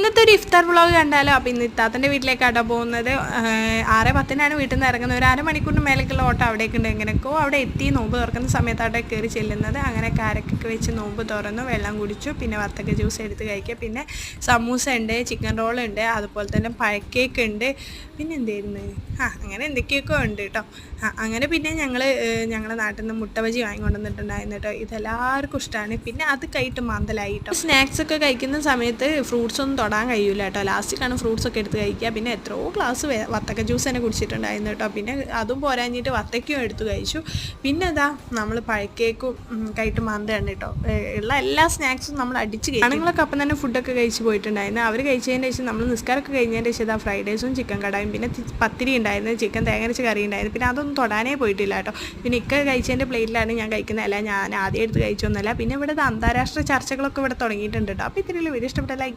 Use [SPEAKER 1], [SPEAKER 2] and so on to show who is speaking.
[SPEAKER 1] ഇന്നത്തെ ഒരു ഇഫ്താർ വ്ളോഗ് കണ്ടാലോ. അപ്പോൾ ഇന്ന് ഇത്താത്തൻ്റെ വീട്ടിലേക്കാട്ടോ പോകുന്നത്. 6:10 വീട്ടിൽ നിന്ന് ഇറങ്ങുന്നത്. ഒരു അരമണിക്കൂറിന് മേലേക്കുള്ള ഓട്ടം അവിടേക്ക് ഉണ്ട്. എങ്ങനെയൊക്കെയോ അവിടെ എത്തി നോമ്പ് തുറക്കുന്ന സമയത്താട്ടെ കയറി ചെല്ലുന്നത്. അങ്ങനെ കാരക്കൊക്കെ വെച്ച് നോമ്പ് തുറന്നു, വെള്ളം കുടിച്ചു, പിന്നെ വത്തക്ക ജ്യൂസ് എടുത്ത് കഴിക്കുക. പിന്നെ സമൂസ ഉണ്ട്, ചിക്കൻ റോൾ ഉണ്ട്, അതുപോലെ തന്നെ പഴക്കേക്ക് ഉണ്ട്, പിന്നെ എന്തായിരുന്നു അങ്ങനെ എന്തൊക്കെയൊക്കെ ഉണ്ട് കേട്ടോ. അങ്ങനെ പിന്നെ ഞങ്ങളുടെ നാട്ടിൽ നിന്ന് മുട്ട ബജി വാങ്ങിക്കൊണ്ടുവന്നിട്ടുണ്ടായിരുന്നു കേട്ടോ. ഇതെല്ലാവർക്കും ഇഷ്ടമാണ്. പിന്നെ അത് കഴിട്ട് മാന്തലായി കേട്ടോ. സ്നാക്സ് ഒക്കെ കഴിക്കുന്ന സമയത്ത് ഫ്രൂട്ട്സ് ഒന്നും തൊടാൻ കഴിയില്ല കേട്ടോ. ലാസ്റ്റിലാണ് ഫ്രൂട്ട്സ് ഒക്കെ എടുത്ത് കഴിക്കുക. പിന്നെ എത്രയോ ഗ്ലാസ് വത്തക്ക ജ്യൂസ് തന്നെ കുടിച്ചിട്ടുണ്ടായിരുന്നു കേട്ടോ. പിന്നെ അതും പോരാഞ്ഞിട്ട് വത്തക്കയും എടുത്ത് കഴിച്ചു. പിന്നെ എന്താ നമ്മൾ പഴക്കേക്കും കഴിട്ട് മാന്തയാണ് കേട്ടോ. ഉള്ള എല്ലാ സ്നാക്സും നമ്മൾ അടിച്ച് കഴിക്കും. ആണുങ്ങളൊക്കെ അപ്പം തന്നെ ഫുഡൊക്കെ കഴിച്ച് പോയിട്ടുണ്ടായിരുന്നു. അവർ കഴിച്ചതിൻ്റെ ശേഷം നമ്മൾ നിസ്കാരമൊക്കെ കഴിഞ്ഞതിൻ്റെ ശേഷം ഇതാ ഫ്രൈഡ് റൈസും ചിക്കൻ കടായും പിന്നെ പത്തിരി ഉണ്ടായിരുന്നു, ചിക്കൻ തേങ്ങരച്ച കറി ഉണ്ടായിരുന്നു. പിന്നെ അതൊന്നും തൊടാനേ പോയിട്ടില്ല കേട്ടോ. പിന്നെ ഇക്ക കഴിച്ചതിൻ്റെ പ്ലേറ്റിലാണ് ഞാൻ കഴിക്കുന്നതല്ല, ഞാൻ ആദ്യം എടുത്ത് കഴിച്ചൊന്നുമല്ല. പിന്നെ ഇവിടെ അന്താരാഷ്ട്ര ചർച്ചകളൊക്കെ ഇവിടെ തുടങ്ങിയിട്ടുണ്ട് കേട്ടോ. അപ്പോൾ ഇത്രയുള്ള വീഡിയോ ഇഷ്ടപ്പെട്ട ലൈക്ക്